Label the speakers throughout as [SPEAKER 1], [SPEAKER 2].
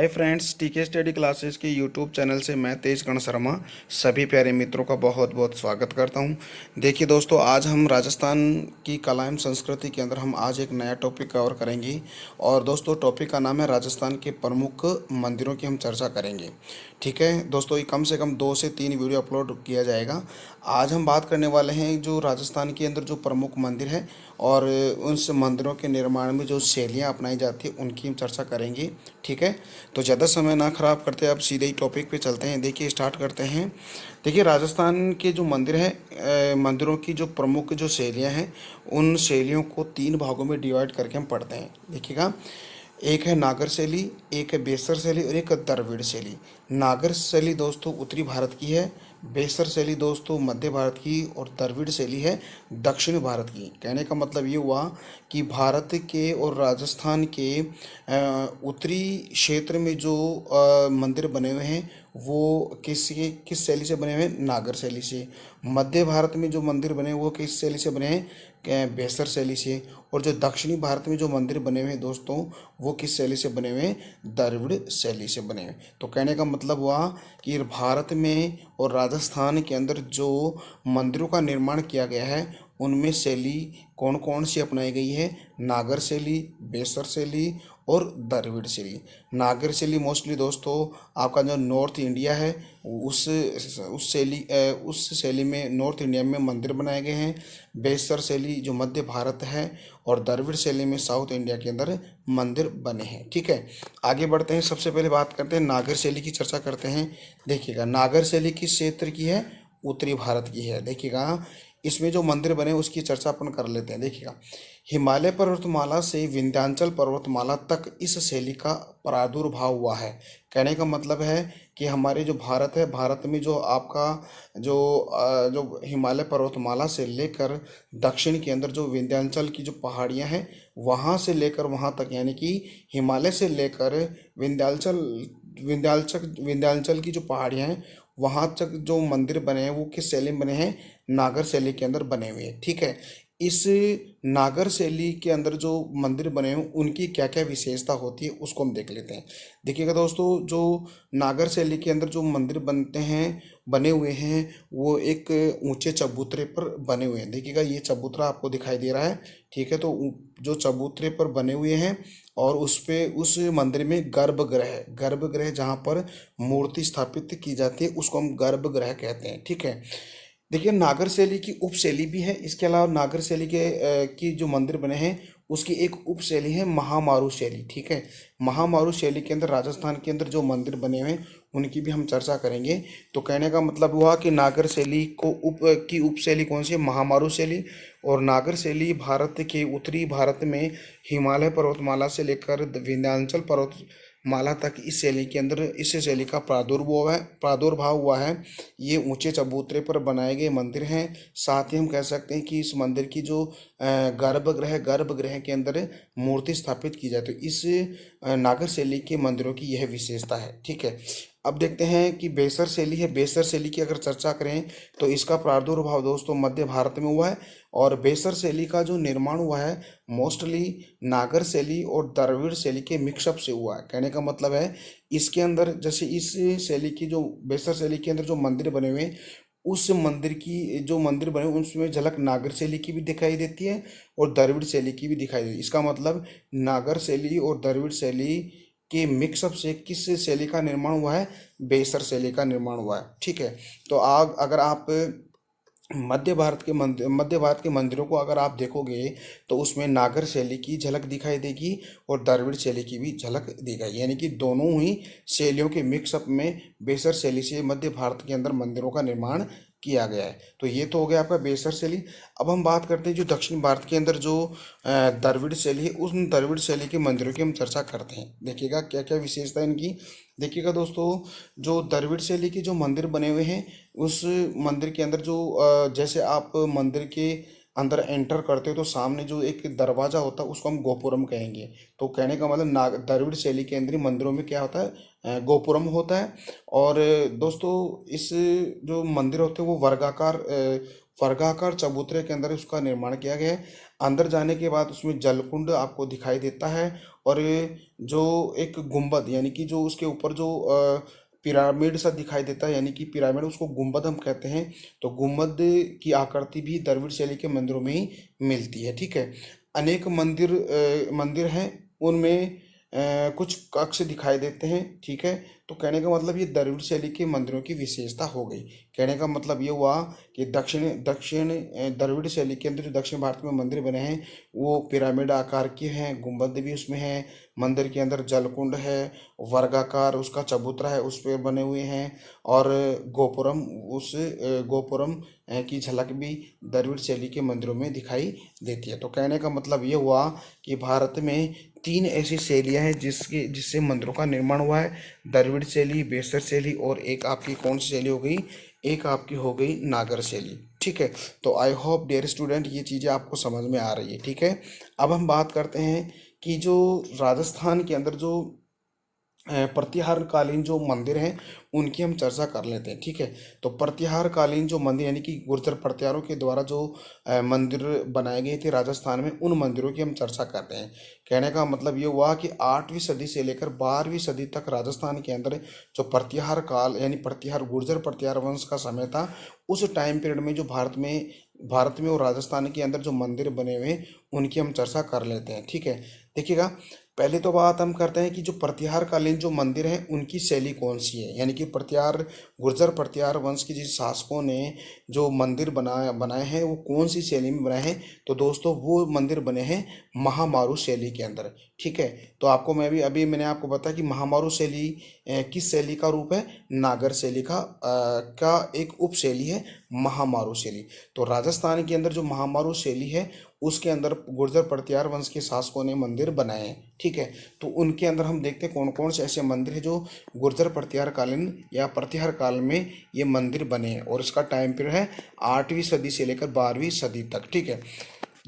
[SPEAKER 1] Hi friends, टीके study classes के YouTube channel से मैं तेज कर्ण शर्मा सभी प्यारे मित्रों का बहुत बहुत स्वागत करता हूं। देखिए दोस्तों, आज हम राजस्थान की कला एवं संस्कृति के अंदर हम आज एक नया टॉपिक कवर करेंगे। और दोस्तों, टॉपिक का नाम है राजस्थान के प्रमुख मंदिरों की हम चर्चा करेंगे। ठीक है दोस्तों, ये कम से कम 2 से 3 वीडियो अपलोड किया जाएगा। आज हम बात करने वाले हैं जो राजस्थान के अंदर जो प्रमुख मंदिर है और उस मंदिरों के निर्माण में जो शैलियाँ अपनाई जाती है उनकी हम चर्चा करेंगे। ठीक है, तो ज़्यादा समय ना ख़राब करते अब सीधे ही टॉपिक पे चलते हैं। देखिए, स्टार्ट करते हैं। देखिए, राजस्थान के जो मंदिर हैं, मंदिरों की जो प्रमुख जो शैलियाँ हैं, उन शैलियों को 3 भागों में डिवाइड करके हम पढ़ते हैं। देखिएगा, एक है नागर शैली, एक है बेसर शैली और एक है द्रविड़ शैली। नागर शैली दोस्तों उत्तरी भारत की है, बेसर शैली दोस्तों मध्य भारत की और द्रविड़ शैली है दक्षिण भारत की। कहने का मतलब ये हुआ कि भारत के और राजस्थान के उत्तरी क्षेत्र में जो मंदिर बने हुए हैं वो किस शैली से बने हुए हैं? नागर शैली से। मध्य भारत में जो मंदिर बने हैं वो किस शैली से बने हैं? बेसर शैली से। और जो दक्षिणी भारत में जो मंदिर बने हुए हैं दोस्तों, वो किस शैली से बने हुए हैं? द्रविड़ शैली से बने हुए हैं। तो कहने का मतलब हुआ कि भारत में और राजस्थान के अंदर जो मंदिरों का निर्माण किया गया है उनमें शैली कौन कौन सी अपनाई गई है? नागर शैली, बेसर शैली और द्रविड़ शैली। नागर शैली मोस्टली दोस्तों आपका जो नॉर्थ इंडिया है उस शैली में नॉर्थ इंडिया में मंदिर बनाए गए हैं। बेसर शैली जो मध्य भारत है और द्रविड़ शैली में साउथ इंडिया के अंदर मंदिर बने हैं। ठीक है, आगे बढ़ते हैं। सबसे पहले बात करते हैं नागर शैली की, चर्चा करते हैं। देखिएगा, नागर शैली किस क्षेत्र की है? उत्तरी भारत की है। देखिएगा, इसमें जो मंदिर बने उसकी चर्चा अपन कर लेते हैं। देखिएगा, हिमालय पर्वतमाला से विंध्याचल पर्वतमाला तक इस शैली का प्रादुर्भाव हुआ है। कहने का मतलब है कि हमारे जो भारत है, भारत में जो आपका जो हिमालय पर्वतमाला से लेकर दक्षिण के अंदर जो विंध्याचल की जो पहाड़ियां हैं वहां से लेकर वहां तक, यानी कि हिमालय से लेकर विंध्याचल विंध्याचल की जो पहाड़ियां हैं वहां तक जो मंदिर बने हैं वो किस शैली में बने हैं? नागर शैली के अंदर बने हुए हैं। ठीक है, इस नागर शैली के अंदर जो मंदिर बने हैं उनकी क्या क्या विशेषता होती है उसको हम देख लेते हैं। देखिएगा दोस्तों, जो नागर शैली के अंदर जो मंदिर बने हुए हैं वो एक ऊंचे चबूतरे पर बने हुए हैं। देखिएगा, ये चबूतरा आपको दिखाई दे रहा है। ठीक है, तो जो चबूतरे पर बने हुए हैं और उस मंदिर में गर्भगृह जहाँ पर मूर्ति स्थापित की जाती है उसको हम गर्भगृह कहते हैं। ठीक है, देखिए, नागर शैली की उप शैली भी है। इसके अलावा नागर शैली की जो मंदिर बने हैं उसकी एक उप शैली है महामारू शैली। ठीक है, महामारू शैली के अंदर राजस्थान के अंदर जो मंदिर बने हुए हैं उनकी भी हम चर्चा करेंगे। तो कहने का मतलब हुआ कि नागर शैली को उप शैली कौन सी है? महामारू शैली। और नागर शैली भारत के उत्तरी भारत में हिमालय पर्वतमाला से लेकर विंध्याचल पर्वतमाला तक इस शैली का प्रादुर्भाव हुआ है। ये ऊंचे चबूतरे पर बनाए गए मंदिर हैं। साथ ही हम कह सकते हैं कि इस मंदिर की जो गर्भगृह के अंदर मूर्ति स्थापित की जाए, तो इस नागर शैली के मंदिरों की यह विशेषता है। ठीक है, अब देखते हैं कि बेसर शैली है। बेसर शैली की अगर चर्चा करें तो इसका प्रादुर्भाव दोस्तों मध्य भारत में हुआ है। और बेसर शैली का जो निर्माण हुआ है मोस्टली नागर शैली और द्रविड़ शैली के मिक्सअप से हुआ है। कहने का मतलब है इसके अंदर, जैसे इस शैली की जो बेसर शैली के अंदर जो मंदिर बने हुए हैं उस मंदिर की जो मंदिर बने हुए उसमें झलक नागर शैली की भी दिखाई देती है और द्रविड़ शैली की भी दिखाई देती है। इसका मतलब नागर शैली और द्रविड़ शैली के मिक्सअप से किस शैली का निर्माण हुआ है? बेसर शैली का निर्माण हुआ है। ठीक है, तो अगर आप मध्य भारत के मंदिरों को अगर आप देखोगे तो उसमें नागर शैली की झलक दिखाई देगी और द्रविड़ शैली की भी झलक दिखाई, यानी कि दोनों ही शैलियों के मिक्सअप में बेसर शैली से मध्य भारत के अंदर मंदिरों का निर्माण किया गया है। तो ये तो हो गया आपका बेसर शैली। अब हम बात करते हैं जो दक्षिण भारत के अंदर जो द्रविड़ शैली है, उस द्रविड़ शैली के मंदिरों की हम चर्चा करते हैं। देखिएगा क्या क्या विशेषता है इनकी। देखिएगा दोस्तों, जो द्रविड़ शैली के जो मंदिर बने हुए हैं उस मंदिर के अंदर जो जैसे आप मंदिर के अंदर एंटर करते हो तो सामने जो एक दरवाजा होता है उसको हम गोपुरम कहेंगे। तो कहने का मतलब द्रविड़ शैली के अंदर मंदिरों में क्या होता है? गोपुरम होता है। और दोस्तों, इस जो मंदिर होते हैं वो वर्गाकार चबूतरे के अंदर उसका निर्माण किया गया है। अंदर जाने के बाद उसमें जलकुंड आपको दिखाई देता है और जो एक गुंबद यानी कि जो उसके ऊपर जो पिरामिड सा दिखाई देता है, यानी कि पिरामिड, उसको गुंबद हम कहते हैं। तो गुंबद की आकृति भी द्रविड़ शैली के मंदिरों में ही मिलती है। ठीक है, अनेक मंदिर हैं, उनमें कुछ कक्ष दिखाई देते हैं। ठीक है, तो कहने का मतलब ये द्रविड़ शैली के मंदिरों की विशेषता हो गई। कहने का मतलब ये हुआ कि दक्षिण दक्षिण द्रविड़ शैली के अंदर जो दक्षिण भारत में मंदिर बने हैं वो पिरामिड आकार के हैं, गुंबद भी उसमें है, मंदिर के अंदर जलकुंड है, वर्गाकार उसका चबूतरा है उस पर बने हुए हैं, और गोपुरम की झलक भी द्रविड़ शैली के मंदिरों में दिखाई देती है। तो कहने का मतलब ये हुआ कि भारत में तीन ऐसी शैलियाँ हैं जिससे मंदिरों का निर्माण हुआ है। द्रविड़ शैली, बेसर शैली, और एक आपकी कौन सी शैली हो गई, एक आपकी हो गई नागर शैली। ठीक है, तो आई होप डियर स्टूडेंट ये चीज़ें आपको समझ में आ रही है। ठीक है, अब हम बात करते हैं कि जो राजस्थान के अंदर जो प्रतिहार कालीन जो मंदिर हैं उनकी हम चर्चा कर लेते हैं। ठीक है, तो प्रतिहार कालीन जो मंदिर यानी कि गुर्जर प्रतिहारों के द्वारा जो मंदिर बनाए गए थे राजस्थान में, उन मंदिरों की हम चर्चा करते हैं। कहने का मतलब ये हुआ कि 8वीं सदी से लेकर 12वीं सदी तक राजस्थान के अंदर जो प्रतिहार काल यानी प्रतिहार गुर्जर प्रतिहार वंश का समय था, उस टाइम पीरियड में जो भारत में और राजस्थान के अंदर जो मंदिर बने हुए उनकी हम चर्चा कर लेते हैं। ठीक है, देखिएगा, पहले तो बात हम करते हैं कि जो प्रतिहार कालीन जो मंदिर हैं उनकी शैली कौन सी है, यानी कि गुर्जर प्रतिहार वंश के जिस शासकों ने जो मंदिर बनाए हैं वो कौन सी शैली में बनाए हैं। तो दोस्तों वो मंदिर बने हैं महामारू शैली के अंदर। ठीक है, तो आपको मैंने आपको बताया कि महामारू शैली किस शैली का रूप है, नागर शैली का एक उप शैली है महामारू शैली। तो राजस्थान के अंदर जो महामारू शैली है उसके अंदर गुर्जर प्रतिहार वंश के शासकों ने मंदिर बनाए हैं। ठीक है, तो उनके अंदर हम देखते हैं कौन कौन से ऐसे मंदिर हैं जो गुर्जर प्रतिहार कालीन या प्रतिहार काल में ये मंदिर बने हैं, और इसका टाइम पीरियड है 8वीं सदी से लेकर 12वीं सदी तक। ठीक है,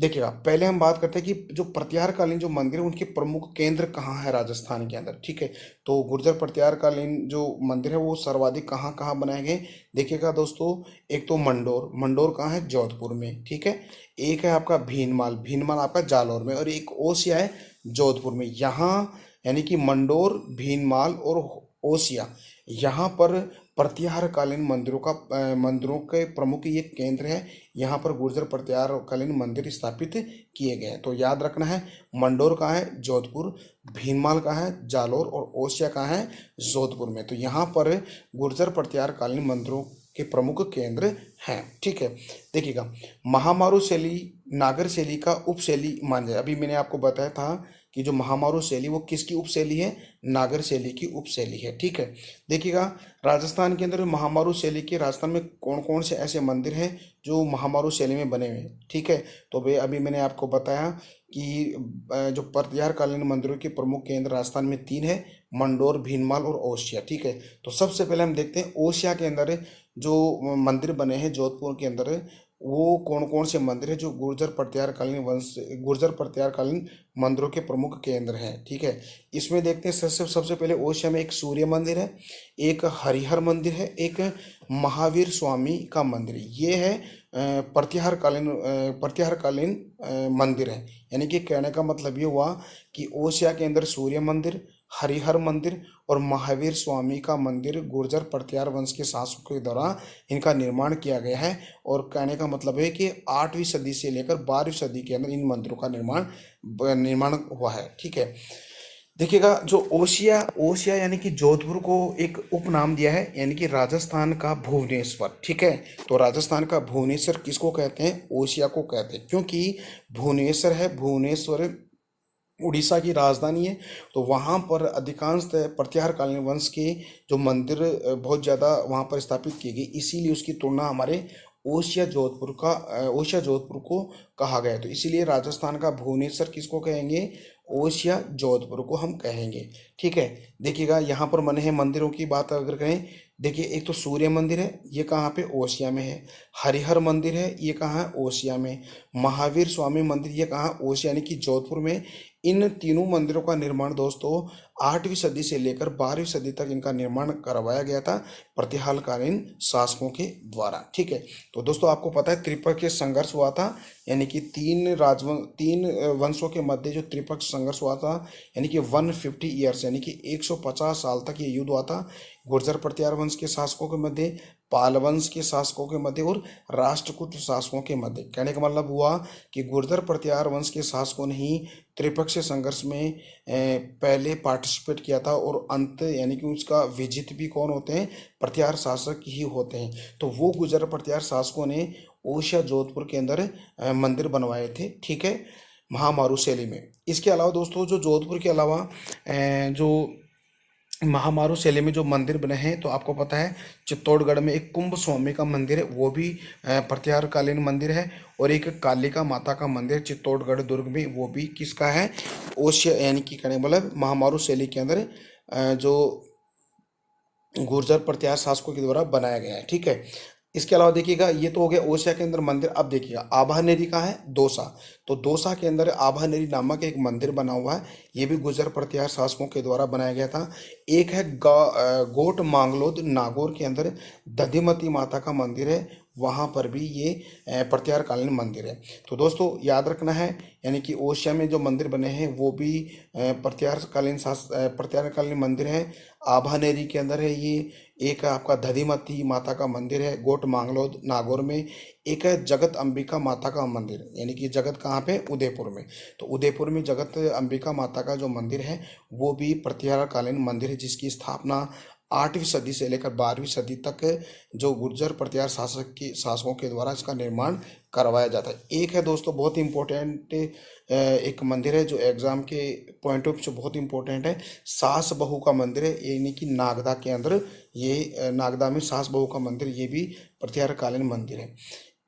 [SPEAKER 1] देखिएगा, पहले हम बात करते हैं कि जो प्रतिहार कालीन जो मंदिर है उनके प्रमुख केंद्र कहाँ है राजस्थान के अंदर। ठीक है, तो गुर्जर प्रतिहार कालीन जो मंदिर है वो सर्वाधिक कहाँ कहाँ बनाए गए, देखिएगा दोस्तों, एक तो मंडोर कहाँ है, जोधपुर में। ठीक है, एक है आपका भीनमाल आपका जालौर में, और एक ओसिया है जोधपुर में। यहाँ यानी कि मंडोर, भीनमाल और ओसिया, यहाँ पर प्रतिहार कालीन मंदिरों के प्रमुख ये केंद्र है। यहाँ पर गुर्जर प्रतिहार कालीन मंदिर स्थापित किए गए हैं। तो याद रखना है, मंडोर कहाँ है, जोधपुर, भीनमाल कहाँ है, जालौर, और ओसिया कहाँ है, जोधपुर में। तो यहाँ पर गुर्जर प्रतिहार कालीन मंदिरों के प्रमुख केंद्र हैं। ठीक है, देखिएगा, महामारू शैली नागर शैली का उपशैली मान जाए। अभी मैंने आपको बताया था कि जो महामारू शैली वो किसकी उपशैली है, नागर शैली की उपशैली है। ठीक है, देखिएगा, राजस्थान के अंदर महामारू शैली के राजस्थान में कौन कौन से ऐसे मंदिर हैं जो महामारू शैली में बने हुए हैं। ठीक है, तो भाई अभी मैंने आपको बताया कि जो प्रतिहार कालीन मंदिरों के प्रमुख केंद्र राजस्थान में 3 है, मंडोर, भीनमाल और ओसिया। ठीक है, तो सबसे पहले हम देखते हैं ओसिया के अंदर जो मंदिर बने हैं जोधपुर के अंदर, वो कौन कौन से मंदिर है जो गुर्जर प्रतिहार कालीन मंदिरों के प्रमुख केंद्र हैं। ठीक है, इसमें देखते हैं सबसे पहले ओसिया में एक सूर्य मंदिर है, एक हरिहर मंदिर है, एक महावीर स्वामी का मंदिर है। ये है प्रतिहार कालीन मंदिर है। यानी कि कहने का मतलब ये हुआ कि ओसिया के अंदर सूर्य मंदिर, हरिहर मंदिर और महावीर स्वामी का मंदिर गुर्जर प्रतिहार वंश के शासकों के द्वारा इनका निर्माण किया गया है। और कहने का मतलब है कि 8वीं सदी से लेकर 12वीं सदी के अंदर इन मंदिरों का निर्माण हुआ है। ठीक है, देखिएगा, जो ओसिया यानी कि जोधपुर को एक उपनाम दिया है, यानी कि राजस्थान का भुवनेश्वर। ठीक है, तो राजस्थान का भुवनेश्वर किसको कहते हैं, ओसिया को कहते हैं, क्योंकि भुवनेश्वर उड़ीसा की राजधानी है। तो वहाँ पर अधिकांशतः प्रतिहार कालीन वंश के जो मंदिर बहुत ज़्यादा वहाँ पर स्थापित किए गए, इसीलिए उसकी तुलना हमारे ओसिया जोधपुर को कहा गया। तो इसीलिए राजस्थान का भुवनेश्वर किसको कहेंगे, ओसिया जोधपुर को हम कहेंगे। ठीक है, देखिएगा, यहाँ पर बने हैं मंदिरों की बात अगर करें देखिए एक तो सूर्य मंदिर है, ये कहाँ पे, ओसिया में है। हरिहर मंदिर है, ये कहाँ है, ओसिया में। महावीर स्वामी मंदिर, ये कहाँ, ओसिया यानी कि जोधपुर में। इन तीनों मंदिरों का निर्माण दोस्तों 8वीं सदी से लेकर 12वीं सदी तक इनका निर्माण करवाया गया था प्रतिहालकालीन शासकों के द्वारा। ठीक है, तो दोस्तों आपको पता है त्रिपक्षीय संघर्ष हुआ था, यानी कि तीन वंशों के मध्य जो त्रिपक्ष संघर्ष हुआ था, यानी कि 150 ईयर्स, यानी कि 150 साल तक ये युद्ध हुआ था। गुर्जर प्रतिहार वंश के शासकों के मध्य, पाल वंश के शासकों के मध्य और राष्ट्रकूट शासकों के मध्य। कहने का मतलब हुआ कि गुर्जर प्रतिहार वंश के शासकों ने ही त्रिपक्षीय संघर्ष में पहले पार्टिसिपेट किया था, और अंत यानी कि उसका विजित भी कौन होते हैं, प्रतिहार शासक ही होते हैं। तो वो गुर्जर प्रतिहार शासकों ने ओसिया जोधपुर के अंदर मंदिर बनवाए थे। ठीक है, महामारू शैली में। इसके अलावा दोस्तों जो जोधपुर के अलावा जो महामारू शैली में जो मंदिर बने हैं, तो आपको पता है चित्तौड़गढ़ में एक कुंभ स्वामी का मंदिर है, वो भी प्रतिहारकालीन मंदिर है। और एक कालिका माता का मंदिर चित्तौड़गढ़ दुर्ग में, वो भी किसका है, ओसिया यानी कि कहने मतलब महामारू शैली के अंदर जो गुर्जर प्रतिहार शासकों के द्वारा बनाया गया है। ठीक है, इसके अलावा देखिएगा ये तो हो गया ओसिया के अंदर मंदिर। अब देखिएगा आभानेरी का है दौसा, तो दौसा के अंदर आभानेरी नामक एक मंदिर बना हुआ है, ये भी गुर्जर प्रतिहार शासकों के द्वारा बनाया गया था। एक है गोट मांगलोद नागौर के अंदर दधिमती माता का मंदिर है, वहाँ पर भी ये प्रतिहारकालीन मंदिर है। तो दोस्तों याद रखना है, यानी कि ओसिया में जो मंदिर बने हैं वो भी प्रतिहारकालीन मंदिर है। आभानेरी के अंदर है ये, एक आपका दधिमती माता का मंदिर है गोट मांगलोद नागौर में। एक है जगत अंबिका माता का मंदिर, यानी कि जगत कहाँ पे, उदयपुर में। तो उदयपुर में जगत अंबिका माता का जो मंदिर है वो भी प्रतिहारकालीन मंदिर है, जिसकी स्थापना 8वीं सदी से लेकर 12वीं सदी तक जो गुर्जर प्रतिहार शासकों के द्वारा इसका निर्माण करवाया जाता है। एक है दोस्तों बहुत इंपॉर्टेंट एक मंदिर है जो एग्जाम के पॉइंट ऑफ व्यू से बहुत इंपॉर्टेंट है, सास बहू का मंदिर है, यानी कि नागदा के अंदर ये नागदा में सास बहू का मंदिर, ये भी प्रतिहारकालीन मंदिर है।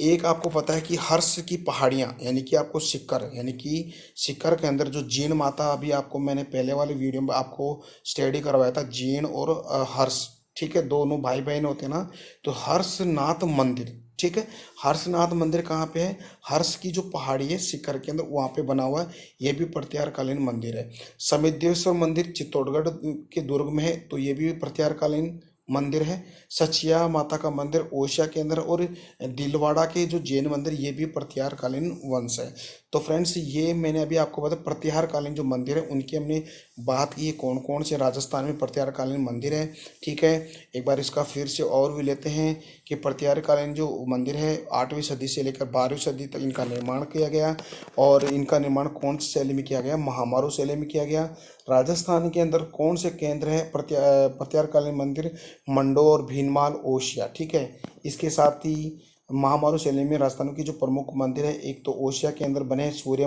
[SPEAKER 1] एक आपको पता है कि हर्ष की पहाड़ियाँ, यानी कि आपको सिक्कर, यानी कि सिक्कर के अंदर जो जीन माता, अभी आपको मैंने पहले वाले वीडियो में आपको स्टडी करवाया था, जीन और हर्ष, ठीक है, दोनों भाई बहन होते हैं ना। तो हर्षनाथ मंदिर, ठीक है, हर्षनाथ मंदिर कहाँ पे है, हर्ष की जो पहाड़ी है सिक्कर के अंदर, वहाँ पे बना हुआ है, ये भी प्रतिहारकालीन मंदिर है। समिद्धेश्वर मंदिर चित्तौड़गढ़ के दुर्ग में है, तो ये भी प्रतिहारकालीन मंदिर है। सचिया माता का मंदिर ओसिया के अंदर, और दिलवाड़ा के जो जैन मंदिर, ये भी प्रतिहारकालीन वंश है। तो फ्रेंड्स ये मैंने अभी आपको बताया प्रतिहारकालीन जो मंदिर है उनकी हमने बात की, कौन कौन से राजस्थान में प्रतिहारकालीन मंदिर है। ठीक है, एक बार इसका फिर से और भी लेते हैं कि प्रतिहारकालीन जो मंदिर है 8वीं सदी से लेकर 12वीं सदी तक इनका निर्माण किया गया, और इनका निर्माण कौन सी शैली में किया गया, महामारू शैली में किया गया। राजस्थान के अंदर कौन से केंद्र है प्रतिहारकालीन मंदिर, मंडोर, भीनमाल, ओसिया। ठीक है, इसके साथ ही महामारू शैली में राजस्थान की जो प्रमुख मंदिर है, एक तो ओसिया के अंदर बने सूर्य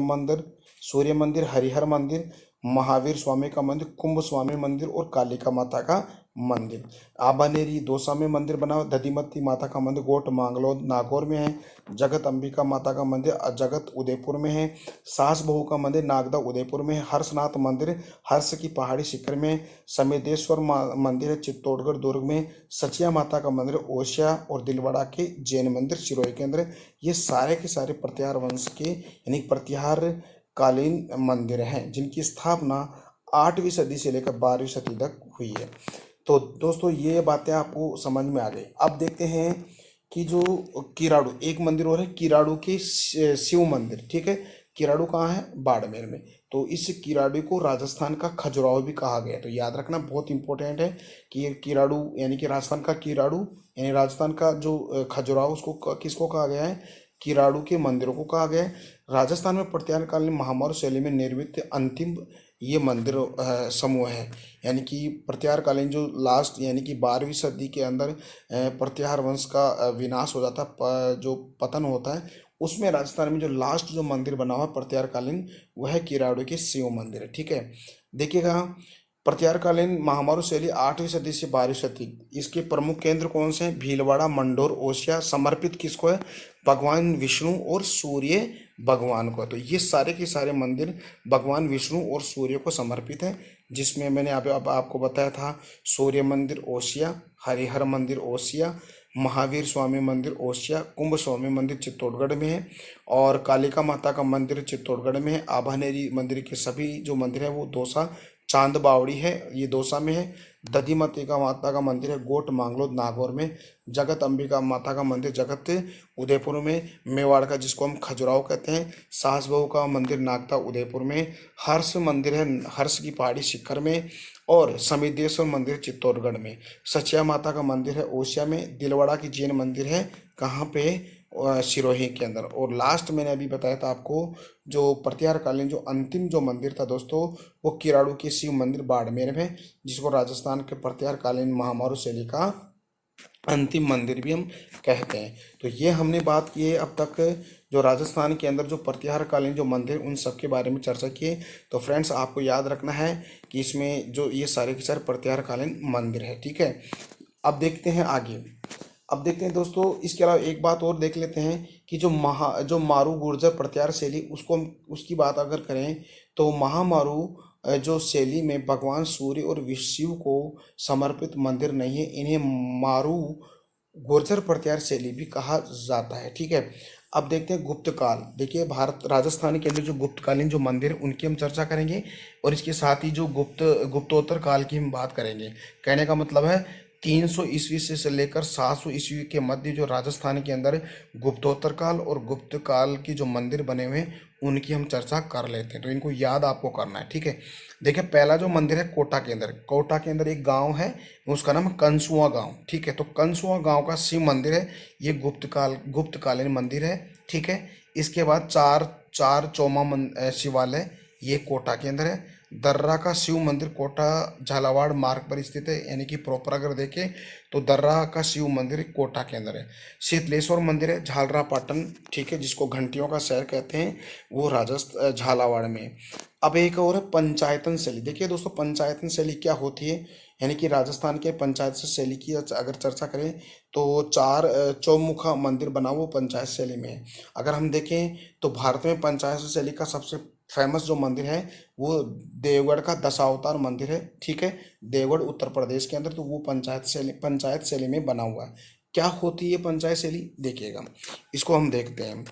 [SPEAKER 1] मंदिर, हरिहर मंदिर, महावीर स्वामी का मंदिर, कुंभ स्वामी मंदिर और कालिका माता का मंदिर। आबानेरी दौसा में मंदिर बना हुआ, दधिमती माता का मंदिर गोट मांगलोद नागौर में है। जगत अंबिका माता का मंदिर जगत उदयपुर में है। सास बहू का मंदिर नागदा उदयपुर में है। हर्षनाथ मंदिर हर्ष की पहाड़ी शिखर में। समेदेश्वर मंदिर है चित्तौड़गढ़ दुर्ग में। सचिया माता का मंदिर ओसिया और दिलवाड़ा के जैन मंदिर सिरोही के अंदर। ये सारे के सारे प्रतिहार वंश के यानी प्रतिहार कालीन मंदिर हैं जिनकी स्थापना 8वीं सदी से लेकर 12वीं सदी तक हुई है। तो दोस्तों ये बातें आपको समझ में आ गई। अब देखते हैं कि जो किराड़ू एक मंदिर और है, किराड़ू की शिव मंदिर। ठीक है, किराड़ू कहाँ है, बाड़मेर में। तो इस किराड़ू को राजस्थान का खजुराहो भी कहा गया है। तो याद रखना बहुत इंपॉर्टेंट है कि ये किराड़ू यानी कि राजस्थान का किराड़ू यानी राजस्थान का जो खजुराहो उसको किसको कहा गया है, किराड़ू के मंदिरों को कहा गया है। राजस्थान में प्रतिहारकालीन महामारू शैली में निर्मित अंतिम ये मंदिर समूह है, यानी कि प्रतिहारकालीन जो लास्ट यानी कि 12वीं सदी के अंदर प्रतिहार वंश का विनाश हो जाता जो पतन होता है, उसमें राजस्थान में जो लास्ट जो मंदिर बना हुआ है प्रतिहारकालीन वह किराड़ू के शिव मंदिर है। ठीक है, देखिएगा प्रतिहारकालीन महामारू शैली 8वीं सदी से 12वीं सदी, इसके प्रमुख केंद्र कौन से हैं, भीलवाड़ा, मंडोर, ओसिया। समर्पित किसको है, भगवान विष्णु और सूर्य भगवान को। तो ये सारे के सारे मंदिर भगवान विष्णु और सूर्य को समर्पित है। जिसमें मैंने अब आपको बताया था सूर्य मंदिर ओसिया, हरिहर मंदिर ओसिया, महावीर स्वामी मंदिर ओसिया, कुंभ स्वामी मंदिर चित्तौड़गढ़ में है, और कालिका माता का मंदिर चित्तौड़गढ़ में है। आभानेरी मंदिर के सभी जो मंदिर है वो दौसा चांद बावड़ी है, ये दौसा में है। दधिमती का माता का मंदिर है गोट मांगलोद नागौर में। जगत अंबिका माता का मंदिर जगत उदयपुर में। मेवाड़ का जिसको हम खजुराहो कहते हैं। सास बहू का मंदिर नागदा उदयपुर में। हर्ष मंदिर है हर्ष की पहाड़ी शिखर में। और समिदेश्वर मंदिर चित्तौड़गढ़ में। सचिया माता का मंदिर है ओसिया में। दिलवाड़ा की जैन मंदिर है कहाँ पे, सिरोही के अंदर। और लास्ट मैंने अभी बताया था आपको जो प्रत्याहारकालीन जो अंतिम जो मंदिर था दोस्तों, वो किराड़ू के शिव मंदिर बाड़मेर में, जिसको राजस्थान के प्रत्याहारकालीन महामारू शैली का अंतिम मंदिर भी हम कहते हैं। तो ये हमने बात की है अब तक जो राजस्थान के अंदर जो प्रत्याहारकालीन जो मंदिर उन सब के बारे में चर्चा की है। तो फ्रेंड्स आपको याद रखना है कि इसमें जो ये सारे के सारे प्रत्याहारकालीन मंदिर है, ठीक है। अब देखते हैं आगे। अब देखते हैं दोस्तों, इसके अलावा एक बात और देख लेते हैं कि जो मारू गुर्जर प्रत्याहार शैली उसको हम उसकी बात अगर करें तो महामारू जो शैली में भगवान सूर्य और विष्णु को समर्पित मंदिर नहीं है, इन्हें मारू गुर्जर प्रत्याहार शैली भी कहा जाता है, ठीक है। अब देखते हैं गुप्त काल। देखिए भारत राजस्थान के अंदर जो गुप्तकालीन जो मंदिर उनकी हम चर्चा करेंगे, और इसके साथ ही जो गुप्तोत्तर काल की हम बात करेंगे। कहने का मतलब है 300 ईस्वी से लेकर 700 ईस्वी के मध्य जो राजस्थान के अंदर गुप्तोत्तर काल और गुप्त काल की जो मंदिर बने हुए हैं उनकी हम चर्चा कर लेते हैं। तो इनको याद आपको करना है, ठीक है। देखिए पहला जो मंदिर है कोटा के अंदर, कोटा के अंदर एक गांव है उसका नाम है कंसुआ गांव, ठीक है। तो कंसुआ गांव का शिव मंदिर है, ये गुप्तकालीन मंदिर है, ठीक है। इसके बाद चार चौमा शिवालय ये कोटा के अंदर है। दर्रा का शिव मंदिर कोटा झालावाड़ मार्ग पर स्थित है, यानी कि प्रॉपर अगर देखें तो दर्रा का शिव मंदिर कोटा के अंदर है। शीतलेश्वर मंदिर है झालरा पाटन, ठीक है, जिसको घंटियों का शहर कहते हैं, वो राजस्थान झालावाड़ में। अब एक और है पंचायतन शैली। देखिए दोस्तों पंचायतन शैली क्या होती है, यानी कि राजस्थान के पंचायत शैली की अगर चर्चा करें तो चार चौमुखा मंदिर बना वो पंचायत शैली में है। अगर हम देखें तो भारत में पंचायत शैली का सबसे फेमस जो मंदिर है वो देवगढ़ का दशावतार मंदिर है, ठीक है, देवगढ़ उत्तर प्रदेश के अंदर। तो वो पंचायत शैली में बना हुआ है। क्या होती है पंचायत शैली, देखिएगा इसको हम देखते हैं।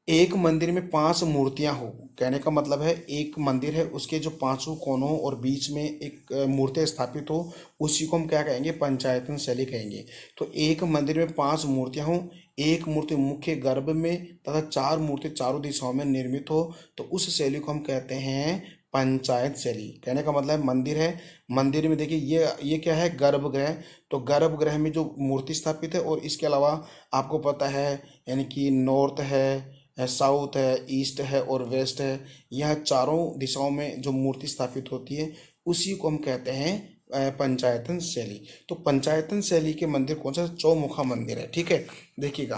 [SPEAKER 1] एक मंदिर में 5 मूर्तियां हो, कहने का मतलब है एक मंदिर है उसके जो 5 कोनों और बीच में एक मूर्ति स्थापित हो, उसी को हम क्या कहेंगे, पंचायतन शैली कहेंगे। तो एक मंदिर में 5 मूर्तियां हो, एक मूर्ति मुख्य गर्भ में तथा 4 मूर्ति चारों दिशाओं में निर्मित हो, तो उस शैली को हम कहते हैं पंचायत शैली। कहने का मतलब मंदिर है, मंदिर में देखिए ये क्या है, गर्भगृह। तो गर्भगृह में जो मूर्ति स्थापित है, और इसके अलावा आपको पता है यानी कि नॉर्थ है, साउथ है, ईस्ट है और वेस्ट है, यह चारों दिशाओं में जो मूर्ति स्थापित होती है उसी को हम कहते हैं पंचायतन शैली। तो पंचायतन शैली के मंदिर कौन सा, चौमुखा मंदिर है, ठीक है। देखिएगा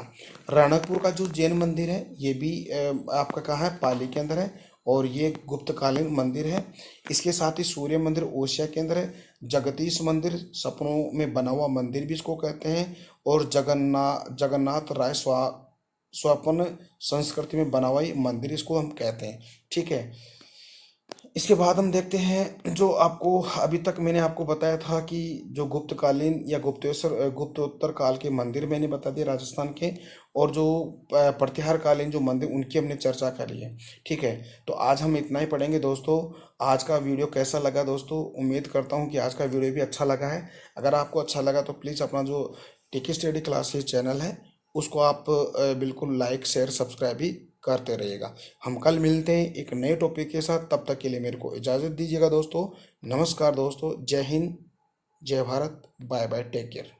[SPEAKER 1] राणकपुर का जो जैन मंदिर है ये भी आपका कहाँ है, पाली के अंदर है, और ये गुप्तकालीन मंदिर है। इसके साथ ही सूर्य मंदिर ओसिया के अंदर है। जगदीश मंदिर सपनों में बना हुआ मंदिर भी इसको कहते हैं। और जगन्नाथ राय स्वपन संस्कृति में बना हुआ ये मंदिर इसको हम कहते हैं, ठीक है। इसके बाद हम देखते हैं जो आपको अभी तक मैंने आपको बताया था कि जो गुप्तकालीन या गुप्तोत्तर काल के मंदिर मैंने बता दिए राजस्थान के, और जो प्रत्याहारकालीन जो मंदिर उनकी हमने चर्चा करी है, ठीक है। तो आज हम इतना ही पढ़ेंगे दोस्तों। आज का वीडियो कैसा लगा दोस्तों, उम्मीद करता हूँ कि आज का वीडियो भी अच्छा लगा है। अगर आपको अच्छा लगा तो प्लीज़ अपना जो टेकी स्टडी क्लासेस चैनल है उसको आप बिल्कुल लाइक शेयर सब्सक्राइब भी करते रहिएगा। हम कल मिलते हैं एक नए टॉपिक के साथ, तब तक के लिए मेरे को इजाज़त दीजिएगा दोस्तों। नमस्कार दोस्तों, जय हिंद, जय Bharat, bye bye, take care.